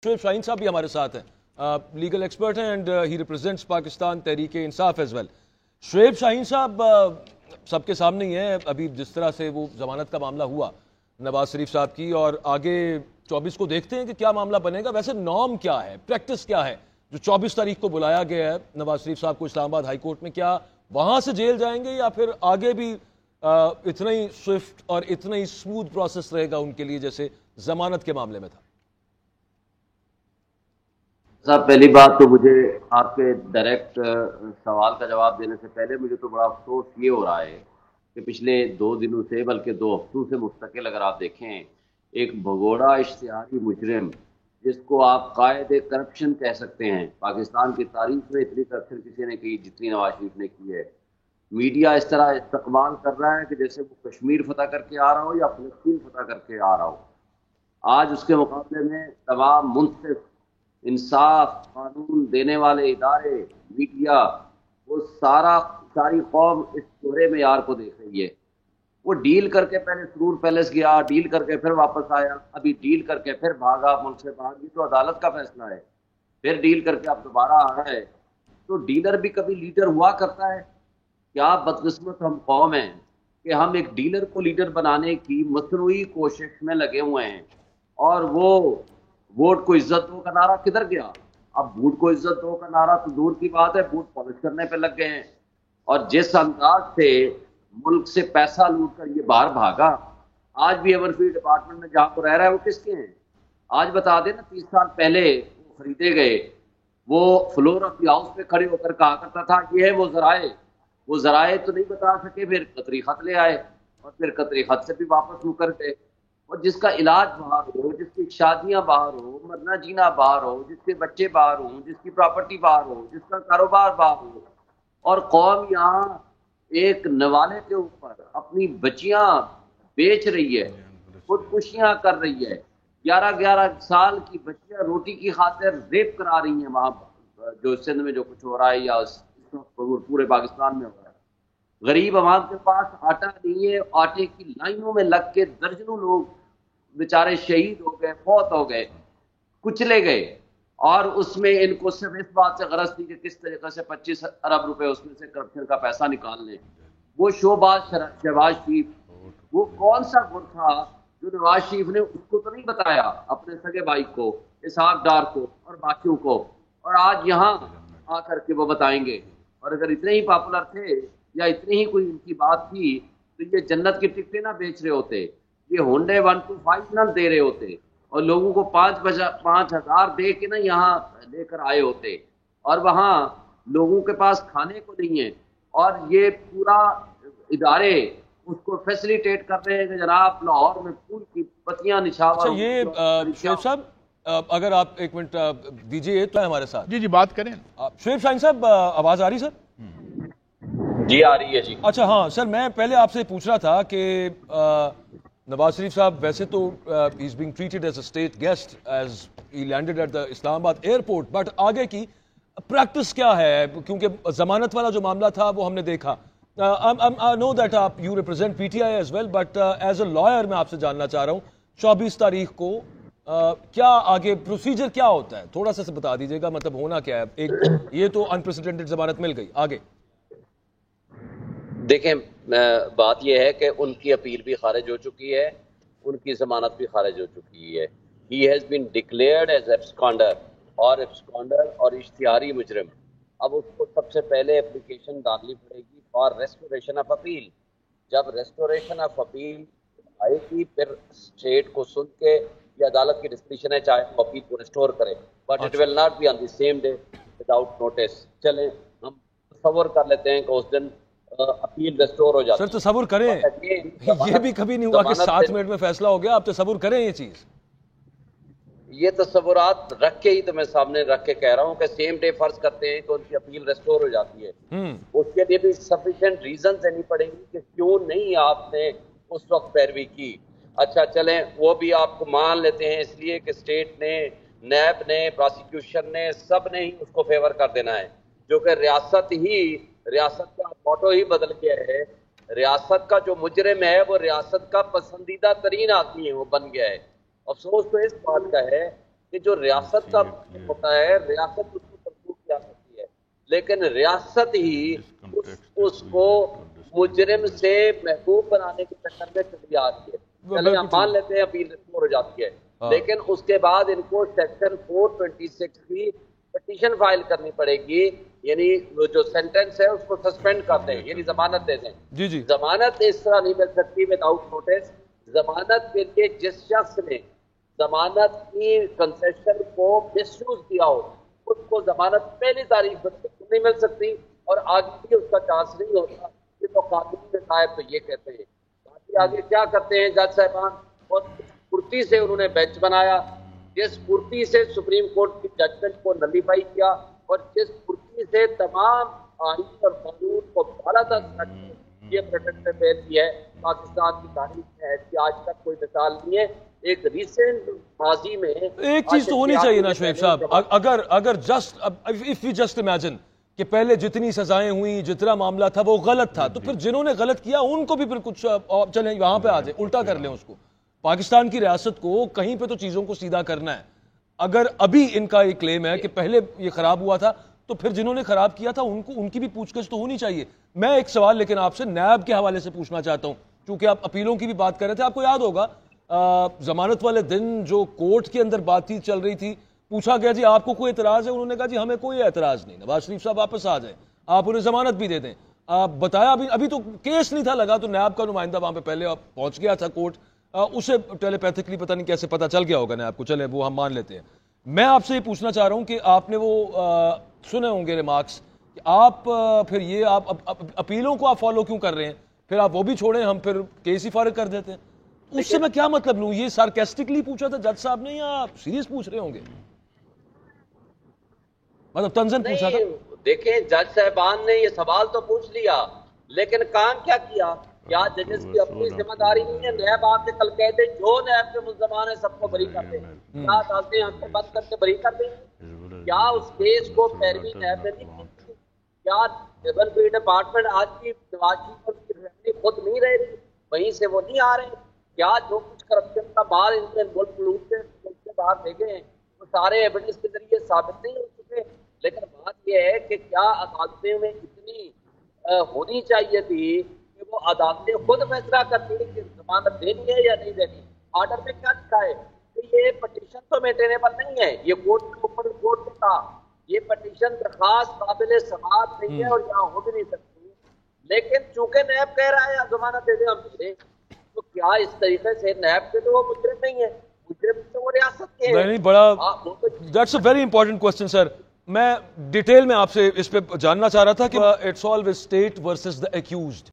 शोएब शाहीन साहब भी हमारे साथ हैं, लीगल एक्सपर्ट हैं and he represents Pakistan Tehreek Insaf as well. Shoaib Shaheen साहब, सबके सामने ही है अभी जिस तरह से वो जमानत का मामला हुआ नवाज शरीफ साहब की, और आगे 24 को देखते हैं कि क्या मामला बनेगा। वैसे नॉर्म क्या है, प्रैक्टिस क्या है जो 24 तारीख को बुलाया गया है नवाज शरीफ साहब को इस्लामाबाद हाई कोर्ट में? क्या वहां से जेल जाएंगे या फिर आगे भी इतना ही स्विफ्ट और इतना ही स्मूथ प्रोसेस रहेगा उनके लिए जैसे जमानत के मामले में था? साहब, पहली बात तो मुझे आपके डायरेक्ट सवाल का जवाब देने से पहले मुझे तो बड़ा अफसोस ये हो रहा है कि पिछले 2 दिनों से, बल्कि 2 हफ्तों से मुस्तकिल अगर आप देखें, एक भगोड़ा इश्तिहारी मुजरिम जिसको आप कायदे करप्शन कह सकते हैं, पाकिस्तान की तारीख में इतनी करप्शन किसी ने की जितनी नवाज शरीफ ने की है। मीडिया इस तरह इस्तकबाल कर रहा है कि जैसे वो कश्मीर फतह करके आ रहा हो या फिलिस्तीन फतह करके आ रहा हो। आज उसके मुकाबले में तमाम मुनसिफ, इंसाफ, कानून देने वाले इदारे, मीडिया, वो सारी कौम इस कोहरे में यार को देख रही है। वो डील करके पहले सुरूर पैलेस गया, डील करके फिर वापस आया, अभी डील करके फिर भागा मुल्क से बाहर। ये तो अदालत का फैसला है। फिर डील करके अब दोबारा आ रहा है। तो डीलर भी कभी लीडर हुआ करता है? क्या बदकिस्मत हम कौम हैं कि हम एक डीलर को लीडर बनाने की मसनूई कोशिश में लगे हुए हैं। और वो वोट को इज्जत दो का नारा किधर गया? अब वोट को इज्जत दो का नारा तो दूर की बात है, वोट पॉलिश करने पे लग गए हैं। और जिस अंदाज से मुल्क से पैसा लूट कर ये बाहर भागा, आज भी एवरफील्ड डिपार्टमेंट में जहां को रह रहा है वो किसके हैं? आज बता देना, 30 साल पहले वो खरीदे गए, वो फ्लोर ऑफ द हाउस पे खड़े होकर कहा करता था ये है वो जराए तो नहीं बता सके, फिर कतरी खत ले आए और फिर कतरी खत से भी वापस मुकर गए। और जिसका इलाज बाहर हो, जिसकी शादियां बाहर हो, मरना जीना बाहर हो, जिसके बच्चे बाहर हो, जिसकी प्रॉपर्टी बाहर हो, जिसका कारोबार बाहर हो, और कौम यहाँ एक नवाले के ऊपर अपनी बच्चियां बेच रही है, खुदकुशियां कर रही है। 11-11 साल की बच्चियां रोटी की खातिर रेप करा रही हैं वहां, जो सिंध में जो कुछ हो रहा है या पूरे पाकिस्तान में हो रहा है। गरीब आवाम के पास आटा नहीं है, आटे की लाइनों में लग के दर्जनों लोग बेचारे शहीद हो गए, फौत हो गए, कुचले गए। और उसमें इनको सिर्फ इस बात से गरज थी कि किस तरीके से 25 अरब रुपए उसमें से करप्शन का पैसा निकाल लें। वो शोबाज शहबाज शरीफ, वो कौन सा गुण था जो नवाज शरीफ ने उसको तो नहीं बताया, अपने सगे भाई को, इसहाक डार को और बाकियों को, और आज यहाँ आकर के वो बताएंगे। और अगर इतने ही पॉपुलर थे या इतनी ही कोई इनकी बात थी तो ये जन्नत की टिकटें ना बेच रहे होते, ये होंडे 125 ना दे रहे होते, और लोगों को 5,000 दे के ना यहाँ लेकर आए होते। और वहाँ लोगों के पास खाने को नहीं है, और ये पूरा इदारे उसको फैसिलिटेट कर रहे हैं कि जनाब लाहौर में फूल की पत्तियां निछावर। अच्छा, ये शोएब साहब, अगर आप एक मिनट दीजिए तो हमारे साथ। जी बात करें। शोएब शाहीन साहब, आवाज आ रही सर? जी आ रही है जी। अच्छा, हाँ सर, मैं पहले आपसे पूछ रहा था कि नवाज शरीफ साहब वैसे तो he is being treated as a state guest as he landed at the Islamabad airport, but आगे की प्रैक्टिस क्या है? क्योंकि जमानत वाला जो मामला था वो हमने देखा। आई नो दैट आप you represent PTI as well, but as a lawyer मैं आपसे जानना चाह रहा हूँ 24 तारीख को क्या आगे प्रोसीजर क्या होता है? थोड़ा सा बता दीजिएगा, मतलब होना क्या है? एक ये तो अनप्रेसिडेंटेड जमानत मिल गई, आगे देखें, बात यह है कि उनकी अपील भी खारिज हो चुकी है, उनकी जमानत भी खारिज हो चुकी है। He has been declared as absconder और इश्तिहारी मुजरिम। अब उसको सबसे पहले एप्लीकेशन डालनी पड़ेगी फॉर रेस्टोरेशन ऑफ अपील। जब रेस्टोरेशन ऑफ अपील आएगी, फिर स्टेट को सुन के ये अदालत की डिस्क्रिप्शन है, चाहे वो अपील को रिस्टोर करे, but it will not be on the same day without notice. चलें, हम तसव्वुर कर लेते हैं कि उस दिन अपील रेस्टोर हो जाती है। सर तसव्वुर करें, ये भी कभी नहीं हुआ कि 7 मिनट में फैसला हो गया। आप तसव्वुर करें ये चीज। ये तस्वुरात रख के ही तो मैं सामने रख के कह रहा हूँ कि सेम डे फर्ज करते हैं कि उनकी अपील रेस्टोर हो जाती है। उसके लिए भी सफिशिएंट रीजन देनी पड़ेगी कि क्यों नहीं आपने उस वक्त पैरवी की। अच्छा चलें, वो भी आपको मान लेते हैं, इसलिए कि स्टेट ने, नैब ने, प्रोसिक्यूशन ने, सब ने ही उसको फेवर कर देना है, जो कि रियासत का मोटो ही बदल गया है। रियासत का जो मुजरिम है वो रियासत का पसंदीदा तरीन आदमी है, वो बन गया है। अफसोस तो इस बात का है کہ جو ریاست کا ہوتا ہے ریاست اس کو منسوخ کیا سکتی ہے، لیکن ریاست ہی اس کو مجرم سے محبوب بنانے کے چکر میں چلی آتی ہے. چلیں ہم مان لیتے ہیں اپیل ہو جاتی ہے، لیکن اس کے بعد ان کو سیکشن 426 کی پٹیشن فائل کرنی پڑے گی، یعنی جو سینٹنس ہے اس کو سسپینڈ کر دیں، یعنی ضمانت دے دیں. ضمانت اس طرح نہیں مل سکتی وداؤٹ نوٹس. ضمانت کے لیے جس شخص نے ضمانت کی کنسیشن کو مس یوز کیا ہو اس کو ضمانت پہلی تاریخ پر نہیں مل سکتی، اور آگے بھی اس کا چانس نہیں ہوتا. یہ تو قانونی نصائب تو یہ کہتے ہیں. باقی آگے کیا کرتے ہیں جج صاحبان، اور پھرتی سے انہوں نے بینچ بنایا، جس پھرتی سے سپریم کورٹ کی ججمنٹ کو نلیفائی کیا، اور جس پھرتی سے تمام آئین اور قانون کو بالادست رکھ کے یہ پروٹیکشن پیش کی ہے. پاکستان کی تاریخ میں ایسی آج تک کوئی مثال نہیں ہے. ایک ریسنٹ ماضی میں ایک چیز تو ہونی چاہیے نا شعیب صاحب، اگر جسٹ امیجن کہ پہلے جتنی سزائیں ہوئیں، جتنا معاملہ تھا وہ غلط تھا، تو پھر جنہوں نے غلط کیا ان کو بھی پھر کچھ چلیں وہاں پہ آ جائیں، الٹا کر لیں اس کو. پاکستان کی ریاست کو کہیں پہ تو چیزوں کو سیدھا کرنا ہے. اگر ابھی ان کا یہ کلیم ہے کہ پہلے یہ خراب ہوا تھا تو پھر جنہوں نے خراب کیا تھا ان کی بھی پوچھ گچھ تو ہونی چاہیے. میں ایک سوال لیکن آپ سے نیب کے حوالے سے پوچھنا چاہتا ہوں، چونکہ آپ اپیلوں کی بھی بات کر رہے تھے. آپ کو یاد ہوگا ضمانت والے دن جو کورٹ کے اندر بات چیت چل رہی تھی، پوچھا گیا جی آپ کو کوئی اعتراض ہے؟ انہوں نے کہا جی ہمیں کوئی اعتراض نہیں. نواز شریف صاحب واپس آ جائیں، آپ انہیں ضمانت بھی دے دیں. بتایا ابھی تو کیس نہیں تھا لگا، تو نیب کا نمائندہ وہاں پہ پہلے پہنچ گیا تھا کورٹ، اسے ٹیلی پیتھکلی پتہ نہیں کیسے پتہ چل گیا ہوگا نیب کو، چلیں وہ ہم مان لیتے ہیں. میں آپ سے یہ پوچھنا چاہ رہا ہوں کہ آپ نے وہ سنے ہوں گے ریمارکس کہ آپ پھر یہ آپ اپیلوں کو آپ فالو کیوں کر رہے ہیں، پھر آپ وہ بھی چھوڑیں، ہم پھر کیس ہی فارغ کر دیتے ہیں. اس سے میں کیا مطلب لوں؟ یہ سارکیسٹکلی پوچھا تھا جج صاحب نے یا سیریس پوچھ رہے ہوں گے؟ مطلب تنزن پوچھا تھا؟ دیکھیں جج صاحبان نے یہ سوال تو پوچھ لیا، لیکن کام کیا کیا؟ کیا ججز کی اپنی ذمہ داری نہیں ہے؟ نیب آپ سے کل کہہ دیں جو نیب کے ملزمان ہیں سب کو بری کر دیں، کیا عدالتیں ہم سے بند کر کے بری کر دیں؟ کیا اس کیس کو پیروی نیب نے نہیں کی؟ کیا سول ڈپارٹمنٹ آج بھی نواز شریف اور کی فیملی خود نہیں رہ رہی، وہیں سے وہ نہیں آ رہے؟ کیا جو کچھ کرپشن کا مال ان کے ملک سے باہر لے گئے ہیں وہ سارے ایویڈنس کے ذریعے ثابت نہیں ہو چکے؟ لیکن بات یہ ہے کہ کیا عدالتیں میں اتنی ہونی چاہیے تھی کہ وہ عدالتیں خود فیصلہ کرتی ہیں کہ ضمانت دینی ہے یا نہیں دینی؟ آرڈر میں کیا لکھا ہے کہ یہ پٹیشن تو مینٹینیبل نہیں ہے، یہ کورٹ کے اوپر کورٹ نے کہا یہ پٹیشن درخواست قابل سماعت نہیں ہے اور یہاں ہو بھی نہیں سکتی، لیکن چونکہ نیب کہہ رہا ہے ضمانت دے دیں ہم دے دیں، تو کیا اس طریقے سے نیب کے تو وہ مجرم نہیں ہے، مجرم تو وہ ریاست کے ہیں. نہیں بڑا that's a very important question sir. میں ڈیٹیل میں آپ سے اس پہ جاننا چاہ رہا تھا کہ it's always state versus the accused.